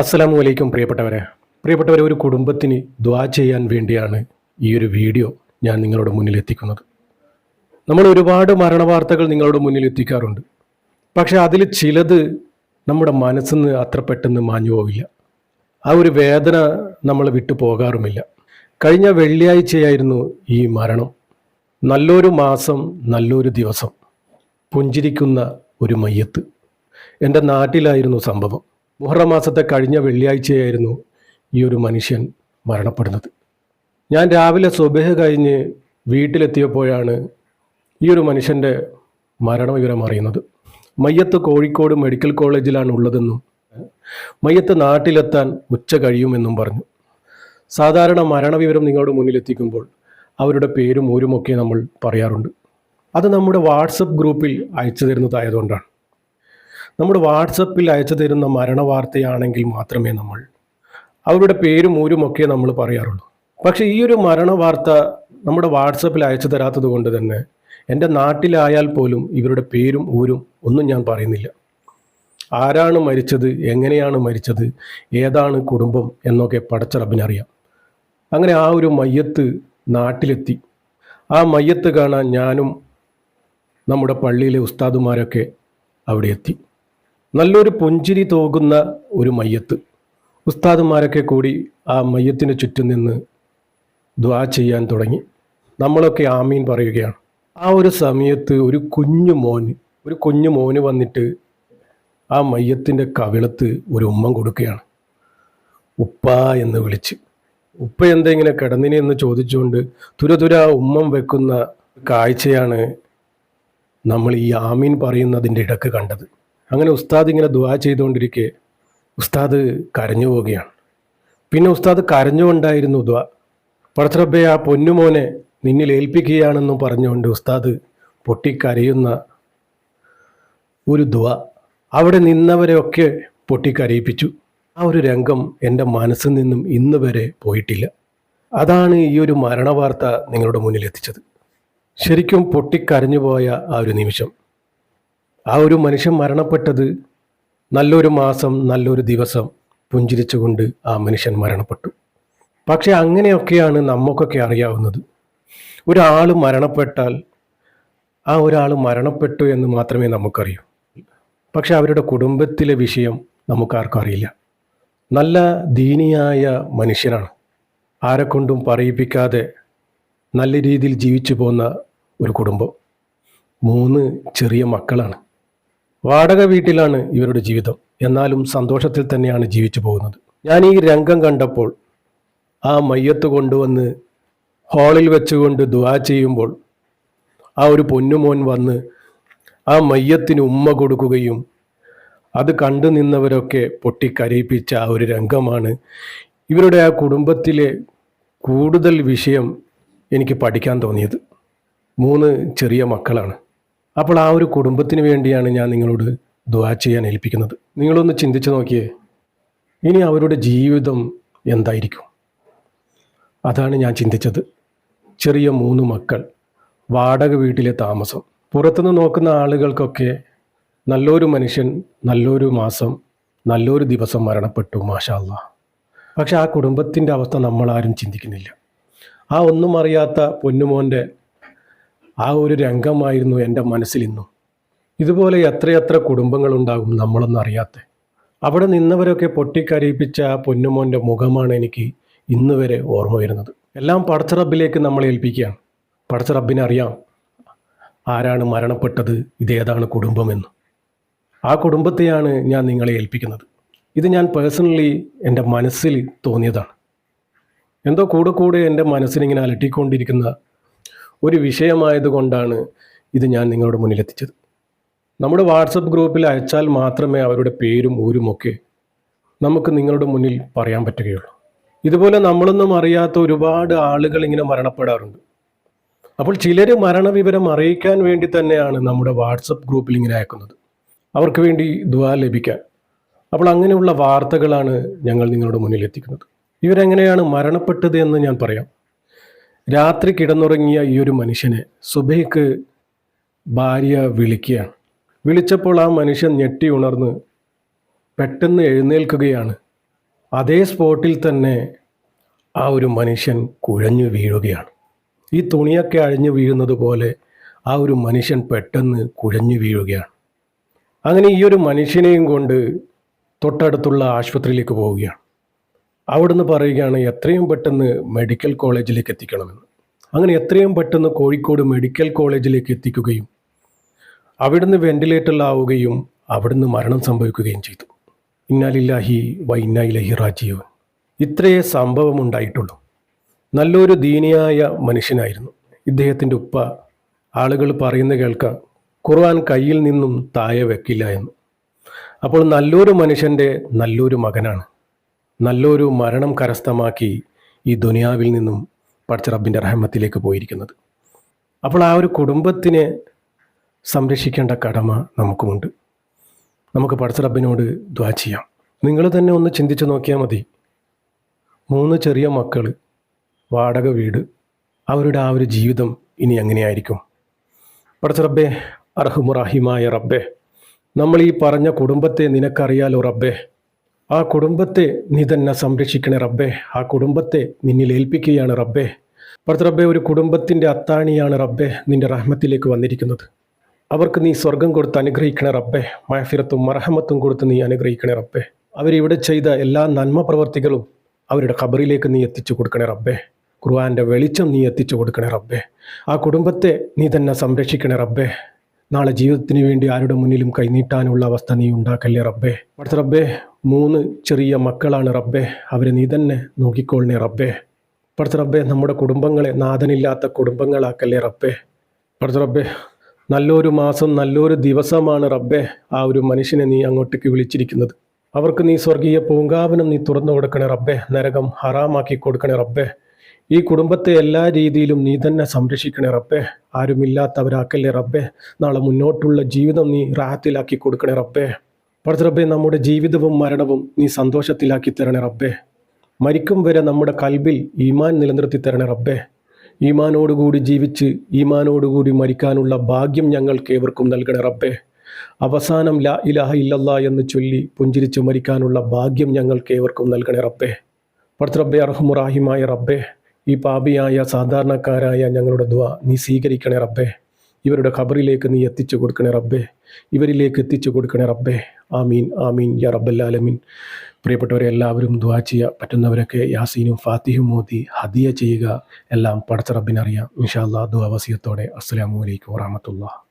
അസ്സലാമു അലൈക്കും പ്രിയപ്പെട്ടവരെ ഒരു കുടുംബത്തിന് ദുആ ചെയ്യാൻ വേണ്ടിയാണ് ഈ ഒരു വീഡിയോ ഞാൻ നിങ്ങളുടെ മുന്നിൽ എത്തിക്കുന്നത്. നമ്മൾ ഒരുപാട് മരണവാർത്തകൾ നിങ്ങളുടെ മുന്നിൽ എത്തിക്കാറുണ്ട്. പക്ഷെ അതിൽ ചിലത് നമ്മുടെ മനസ്സിൽ നിന്ന് അത്ര പെട്ടെന്ന് മാഞ്ഞു പോവില്ല. ആ ഒരു വേദന നമ്മൾ വിട്ടു പോകാറുമില്ല. കഴിഞ്ഞ വെള്ളിയാഴ്ചയായിരുന്നു ഈ മരണം. നല്ലൊരു മാസം, നല്ലൊരു ദിവസം, പുഞ്ചിരിക്കുന്ന ഒരു മയ്യത്ത്. എൻ്റെ നാട്ടിലായിരുന്നു സംഭവം. മുഹറം മാസത്തെ കഴിഞ്ഞ വെള്ളിയാഴ്ചയായിരുന്നു ഈ ഒരു മനുഷ്യൻ മരണപ്പെടുന്നത്. ഞാൻ രാവിലെ സുബഹ് കഴിഞ്ഞ് വീട്ടിലെത്തിയപ്പോഴാണ് ഈ ഒരു മനുഷ്യൻ്റെ മരണവിവരം അറിയുന്നത്. മയ്യത്ത് കോഴിക്കോട് മെഡിക്കൽ കോളേജിലാണ് ഉള്ളതെന്നും മയ്യത്ത് നാട്ടിലെത്താൻ ഉച്ച കഴിയുമെന്നും പറഞ്ഞു. സാധാരണ മരണവിവരം നിങ്ങളുടെ മുന്നിലെത്തിക്കുമ്പോൾ അവരുടെ പേരും ഊരുമൊക്കെ നമ്മൾ പറയാറുണ്ട്. അത് നമ്മുടെ വാട്സപ്പ് ഗ്രൂപ്പിൽ അയച്ചു തരുന്നതായതുകൊണ്ടാണ്. നമ്മുടെ വാട്സപ്പിൽ അയച്ചു തരുന്ന മരണവാർത്തയാണെങ്കിൽ മാത്രമേ നമ്മൾ അവരുടെ പേരും ഊരുമൊക്കെ നമ്മൾ പറയാറുള്ളൂ. പക്ഷേ ഈ ഒരു മരണവാർത്ത നമ്മുടെ വാട്സപ്പിൽ അയച്ചു തരാത്തത് കൊണ്ട് തന്നെ എൻ്റെ നാട്ടിലായാൽ പോലും ഇവരുടെ പേരും ഊരും ഒന്നും ഞാൻ പറയുന്നില്ല. ആരാണ് മരിച്ചത്, എങ്ങനെയാണ് മരിച്ചത്, ഏതാണ് കുടുംബം എന്നൊക്കെ പടച്ച റബ്ബിനറിയാം. അങ്ങനെ ആ ഒരു മയ്യത്ത് നാട്ടിലെത്തി. ആ മയ്യത്ത് കാണാൻ ഞാനും നമ്മുടെ പള്ളിയിലെ ഉസ്താദുമാരൊക്കെ അവിടെ എത്തി. നല്ലൊരു പുഞ്ചിരി തോകുന്ന ഒരു മയ്യത്ത്. ഉസ്താദുമാരൊക്കെ കൂടി ആ മയ്യത്തിന് ചുറ്റും നിന്ന് ദുആ ചെയ്യാൻ തുടങ്ങി. നമ്മളൊക്കെ ആമീൻ പറയുകയാണ്. ആ ഒരു സമയത്ത് ഒരു കുഞ്ഞു മോന് വന്നിട്ട് ആ മയ്യത്തിൻ്റെ കവിളത്ത് ഒരു ഉമ്മം കൊടുക്കുകയാണ്. ഉപ്പ എന്ന് വിളിച്ച്. ഉപ്പ എന്താ ഇങ്ങനെ കിടന്നിനെ എന്ന് ചോദിച്ചുകൊണ്ട് തുര ഉമ്മം വെക്കുന്ന കാഴ്ചയാണ് നമ്മൾ ഈ ആമീൻ പറയുന്നതിൻ്റെ ഇടക്ക് കണ്ടത്. അങ്ങനെ ഉസ്താദ് ഇങ്ങനെ ദുആ ചെയ്തുകൊണ്ടിരിക്കെ ഉസ്താദ് കരഞ്ഞു പോവുകയാണ്. പിന്നെ ഉസ്താദ് കരഞ്ഞുകൊണ്ടായിരുന്നു ദുആ. പടച്ച റബ്ബേ, ആ പൊന്നുമോനെ നിന്നിൽ ഏൽപ്പിക്കുകയാണെന്നും പറഞ്ഞുകൊണ്ട് ഉസ്താദ് പൊട്ടിക്കരയുന്ന ഒരു ദുആ അവിടെ നിന്നവരെയൊക്കെ പൊട്ടിക്കരയിപ്പിച്ചു. ആ ഒരു രംഗം എൻ്റെ മനസ്സിൽ നിന്നും ഇന്ന് വരെ പോയിട്ടില്ല. അതാണ് ഈ ഒരു മരണവാർത്ത നിങ്ങളുടെ മുന്നിൽ എത്തിച്ചത്. ശരിക്കും പൊട്ടിക്കരഞ്ഞു പോയ ആ ഒരു നിമിഷം. ആ ഒരു മനുഷ്യൻ മരണപ്പെട്ടത് നല്ലൊരു മാസം, നല്ലൊരു ദിവസം പുഞ്ചിരിച്ചുകൊണ്ട് ആ മനുഷ്യൻ മരണപ്പെട്ടു. പക്ഷെ അങ്ങനെയൊക്കെയാണ് നമുക്കൊക്കെ അറിയാവുന്നത്. ഒരാൾ മരണപ്പെട്ടാൽ ആ ഒരാൾ മരണപ്പെട്ടു എന്ന് മാത്രമേ നമുക്കറിയൂ. പക്ഷെ അവരുടെ കുടുംബത്തിലെ വിഷയം നമുക്കാർക്കും അറിയില്ല. നല്ല ദീനിയായ മനുഷ്യനാണ്. ആരെക്കൊണ്ടും പറയിപ്പിക്കാതെ നല്ല രീതിയിൽ ജീവിച്ചു പോകുന്ന ഒരു കുടുംബം. 3 ചെറിയ മക്കളാണ്. വാടക വീട്ടിലാണ് ഇവരുടെ ജീവിതം. എന്നാലും സന്തോഷത്തിൽ തന്നെയാണ് ജീവിച്ചു പോകുന്നത്. ഞാൻ ഈ രംഗം കണ്ടപ്പോൾ ആ മയ്യത്ത് കൊണ്ടുവന്ന് ഹാളിൽ വെച്ചുകൊണ്ട് ദുആ ചെയ്യുമ്പോൾ ആ ഒരു പൊന്നുമോൻ വന്ന് ആ മയ്യത്തിന് ഉമ്മ കൊടുക്കുകയും അത് കണ്ടു നിന്നവരൊക്കെ പൊട്ടിക്കരയിപ്പിച്ച ആ ഒരു രംഗമാണ് ഇവരുടെ ആ കുടുംബത്തിലെ കൂടുതൽ വിഷയം എനിക്ക് പഠിക്കാൻ തോന്നിയത്. 3 ചെറിയ മക്കളാണ്. അപ്പോൾ ആ ഒരു കുടുംബത്തിന് വേണ്ടിയാണ് ഞാൻ നിങ്ങളോട് ദുആ ചെയ്യാൻ ഏൽപ്പിക്കുന്നത്. നിങ്ങളൊന്ന് ചിന്തിച്ചു നോക്കിയേ, ഇനി അവരുടെ ജീവിതം എന്തായിരിക്കും? അതാണ് ഞാൻ ചിന്തിച്ചത്. ചെറിയ 3 മക്കൾ, വാടക വീട്ടിലെ താമസം. പുറത്തുനിന്ന് നോക്കുന്ന ആളുകൾക്കൊക്കെ നല്ലൊരു മനുഷ്യൻ, നല്ലൊരു മാസം, നല്ലൊരു ദിവസം മരണപ്പെട്ടു, മാഷാ അല്ലാഹ്. പക്ഷെ ആ കുടുംബത്തിൻ്റെ അവസ്ഥ നമ്മളാരും ചിന്തിക്കുന്നില്ല. ആ ഒന്നും അറിയാത്ത പൊന്നുമോൻ്റെ ആ ഒരു രംഗമായിരുന്നു എൻ്റെ മനസ്സിൽ ഇന്നും. ഇതുപോലെ എത്രയെത്ര കുടുംബങ്ങളുണ്ടാകും നമ്മളൊന്നും അറിയാത്ത. അവിടെ നിന്നവരൊക്കെ പൊട്ടിക്കരയിപ്പിച്ച ആ പൊന്നുമോൻ്റെ മുഖമാണ് എനിക്ക് ഇന്ന് വരെ ഓർമ്മ വരുന്നത്. എല്ലാം പടച്ച റബ്ബിലേക്ക് നമ്മൾ ഏൽപ്പിക്കുകയാണ്. പടച്ച റബ്ബിനറിയാം ആരാണ് മരണപ്പെട്ടത്, ഇതേതാണ് കുടുംബമെന്ന്. ആ കുടുംബത്തെയാണ് ഞാൻ നിങ്ങളെ ഏൽപ്പിക്കുന്നത്. ഇത് ഞാൻ പേഴ്സണലി എൻ്റെ മനസ്സിൽ തോന്നിയതാണ്. എന്തോ കൂടെ എൻ്റെ മനസ്സിനിങ്ങനെ അലട്ടിക്കൊണ്ടിരിക്കുന്ന ഒരു വിഷയമായതുകൊണ്ടാണ് ഇത് ഞാൻ നിങ്ങളുടെ മുന്നിലെത്തിച്ചത്. നമ്മുടെ വാട്സപ്പ് ഗ്രൂപ്പിൽ അയച്ചാൽ മാത്രമേ അവരുടെ പേരും ഊരുമൊക്കെ നമുക്ക് നിങ്ങളുടെ മുന്നിൽ പറയാൻ പറ്റുകയുള്ളൂ. ഇതുപോലെ നമ്മളൊന്നും അറിയാത്ത ഒരുപാട് ആളുകൾ ഇങ്ങനെ മരണപ്പെടാറുണ്ട്. അപ്പോൾ ചിലർ മരണവിവരം അറിയിക്കാൻ വേണ്ടി തന്നെയാണ് നമ്മുടെ വാട്സപ്പ് ഗ്രൂപ്പിൽ ഇങ്ങനെ അയക്കുന്നത്, അവർക്ക് വേണ്ടി ദുആ ലഭിക്കാൻ. അപ്പോൾ അങ്ങനെയുള്ള വാർത്തകളാണ് ഞങ്ങൾ നിങ്ങളുടെ മുന്നിൽ എത്തിക്കുന്നത്. ഇവരെങ്ങനെയാണ് മരണപ്പെട്ടത് എന്ന് ഞാൻ പറയാം. രാത്രി കിടന്നുറങ്ങിയ ഈ ഒരു മനുഷ്യനെ സുബഹിക്ക് ഭാര്യ വിളിക്കുകയാണ്. വിളിച്ചപ്പോൾ ആ മനുഷ്യൻ ഞെട്ടി ഉണർന്ന് പെട്ടെന്ന് എഴുന്നേൽക്കുകയാണ്. അതേ സ്പോട്ടിൽ തന്നെ ആ ഒരു മനുഷ്യൻ കുഴഞ്ഞു വീഴുകയാണ്. ഈ തുണിയൊക്കെ അഴിഞ്ഞു വീഴുന്നത് പോലെ ആ ഒരു മനുഷ്യൻ പെട്ടെന്ന് കുഴഞ്ഞു വീഴുകയാണ്. അങ്ങനെ ഈ ഒരു മനുഷ്യനെയും കൊണ്ട് തൊട്ടടുത്തുള്ള ആശുപത്രിയിലേക്ക് പോവുകയാണ്. അവിടുന്ന് പറയുകയാണ് എത്രയും പെട്ടെന്ന് മെഡിക്കൽ കോളേജിലേക്ക് എത്തിക്കണമെന്ന്. അങ്ങനെ എത്രയും പെട്ടെന്ന് കോഴിക്കോട് മെഡിക്കൽ കോളേജിലേക്ക് എത്തിക്കുകയും അവിടുന്ന് വെന്റിലേറ്ററിലാവുകയും അവിടുന്ന് മരണം സംഭവിക്കുകയും ചെയ്തു. ഇന്നാലില്ലാഹി വ ഇന്നാ ഇലൈഹി റാജിഊൻ. ഇത്രയേ സംഭവമുണ്ടായിട്ടുള്ളൂ. നല്ലൊരു ദീനിയായ മനുഷ്യനായിരുന്നു ഇദ്ദേഹത്തിൻ്റെ ഉപ്പ. ആളുകൾ പറയുന്ന കേൾക്കാം, ഖുർആൻ കയ്യിൽ നിന്നും താഴെ വെക്കില്ല എന്ന്. അപ്പോൾ നല്ലൊരു മനുഷ്യൻ്റെ നല്ലൊരു മകനാണ് നല്ലൊരു മരണം കരസ്ഥമാക്കി ഈ ദുനിയാവിൽ നിന്നും പടച്ച റബ്ബിൻ്റെ റഹ്മത്തിലേക്ക് പോയിരിക്കുന്നത്. അപ്പോൾ ആ ഒരു കുടുംബത്തിനെ സംരക്ഷിക്കേണ്ട കടമ നമുക്കുമുണ്ട്. നമുക്ക് പടച്ച റബ്ബിനോട് ദുആ ചെയ്യാം. നിങ്ങൾ തന്നെ ഒന്ന് ചിന്തിച്ച് നോക്കിയാൽ മതി. 3 ചെറിയ മക്കൾ, വാടക വീട്, അവരുടെ ആ ഒരു ജീവിതം ഇനി എങ്ങനെയായിരിക്കും? പടച്ച റബ്ബേ, അർഹമുറഹിമായ റബ്ബേ, നമ്മൾ ഈ പറഞ്ഞ കുടുംബത്തെ നിനക്കറിയാലോ റബ്ബേ. ആ കുടുംബത്തെ നീ തന്നെ സംരക്ഷിക്കണേ റബ്ബേ. ആ കുടുംബത്തെ നിന്നിൽ ഏൽപ്പിക്കുകയാണ് റബ്ബേ. പടച്ച റബ്ബേ, ഒരു കുടുംബത്തിൻ്റെ അത്താണിയാണ് റബ്ബേ നിൻ്റെ റഹ്മത്തിലേക്ക് വന്നിരിക്കുന്നത്. അവർക്ക് നീ സ്വർഗം കൊടുത്ത് അനുഗ്രഹിക്കണേ റബ്ബേ. മഗ്ഫിറത്തും മർഹമത്തും കൊടുത്ത് നീ അനുഗ്രഹിക്കണേ റബ്ബേ. അവരിവിടെ ചെയ്ത എല്ലാ നന്മ പ്രവർത്തികളും അവരുടെ ഖബറിലേക്ക് നീ എത്തിച്ചു കൊടുക്കണേ റബ്ബേ. ഖുർആൻ്റെ വെളിച്ചം നീ എത്തിച്ചു കൊടുക്കണേ റബ്ബേ. ആ കുടുംബത്തെ നീ തന്നെ സംരക്ഷിക്കണേ റബ്ബേ. നാളെ ജീവിതത്തിന് വേണ്ടി ആരുടെ മുന്നിലും കൈനീട്ടാനുള്ള അവസ്ഥ നീ ഉണ്ടാക്കല്ലേ റബ്ബേ. പടച്ച റബ്ബേ, 3 ചെറിയ മക്കളാണ് റബ്ബേ. അവരെ നീ തന്നെ നോക്കിക്കൊള്ളണേ റബ്ബേ. പടച്ച റബ്ബേ, നമ്മുടെ കുടുംബങ്ങളെ നാഥനില്ലാത്ത കുടുംബങ്ങളാക്കല്ലേ റബ്ബേ. പടച്ച റബ്ബേ, നല്ലൊരു മാസം നല്ലൊരു ദിവസമാണ് റബ്ബേ ആ ഒരു മനുഷ്യനെ നീ അങ്ങോട്ടേക്ക് വിളിച്ചിരിക്കുന്നത്. അവർക്ക് നീ സ്വർഗീയ പൂങ്കാവനം നീ തുറന്നു കൊടുക്കണേ റബ്ബേ. നരകം ഹറാമാക്കി കൊടുക്കണേ റബ്ബേ. ഈ കുടുംബത്തെ എല്ലാ രീതിയിലും നീ തന്നെ സംരക്ഷിക്കണേ റബ്ബേ. ആരുമില്ലാത്തവരാക്കല്ലേ റബ്ബേ. നാളെ മുന്നോട്ടുള്ള ജീവിതം നീ റാഹത്തിലാക്കി കൊടുക്കണേ റബ്ബേ. പടച്ച റബ്ബേ, നമ്മുടെ ജീവിതവും മരണവും നീ സന്തോഷത്തിലാക്കി തരണേ റബ്ബേ. മരിക്കും വരെ നമ്മുടെ കൽബിൽ ഈമാൻ നിലനിർത്തി തരണേ റബ്ബേ. ഈമാനോടുകൂടി ജീവിച്ച് ഈമാനോടുകൂടി മരിക്കാനുള്ള ഭാഗ്യം ഞങ്ങൾക്ക് ഏവർക്കും നൽകണേ റബ്ബേ. അവസാനം ലാ ഇലാഹ ഇല്ലല്ലാ എന്ന് ചൊല്ലി പുഞ്ചിരിച്ച് മരിക്കാനുള്ള ഭാഗ്യം ഞങ്ങൾക്ക് ഏവർക്കും നൽകണേ റബ്ബേ. പടച്ച റബ്ബേ, അർഹമുറാഹിമായ റബ്ബേ, ഈ പാപിയായ സാധാരണക്കാരായ ഞങ്ങളുടെ ദുആ നീ സ്വീകരിക്കണേ റബ്ബേ. ഇവരുടെ ഖബറിലേക്ക് നീ എത്തിച്ചു കൊടുക്കണേ റബ്ബേ. ഇവരിലേക്ക് എത്തിച്ചു കൊടുക്കണേ റബ്ബേ. ആമീൻ ആമീൻ യാ റബ്ബൽ ആലമീൻ. പ്രിയപ്പെട്ടവരെ, എല്ലാവരും ദുആ ചെയ്യുക. പറ്റുന്നവരൊക്കെ യാസീനും ഫാത്തിഹും ഓതി ഹദിയ ചെയ്യുക. എല്ലാം പടച്ച റബ്ബിനറിയാം. ഇൻഷാ അല്ലാഹ് ദുആ വസിയത്തോടെ അസ്സലാമു അലൈക്കും വറഹ്മത്തുള്ളാഹി.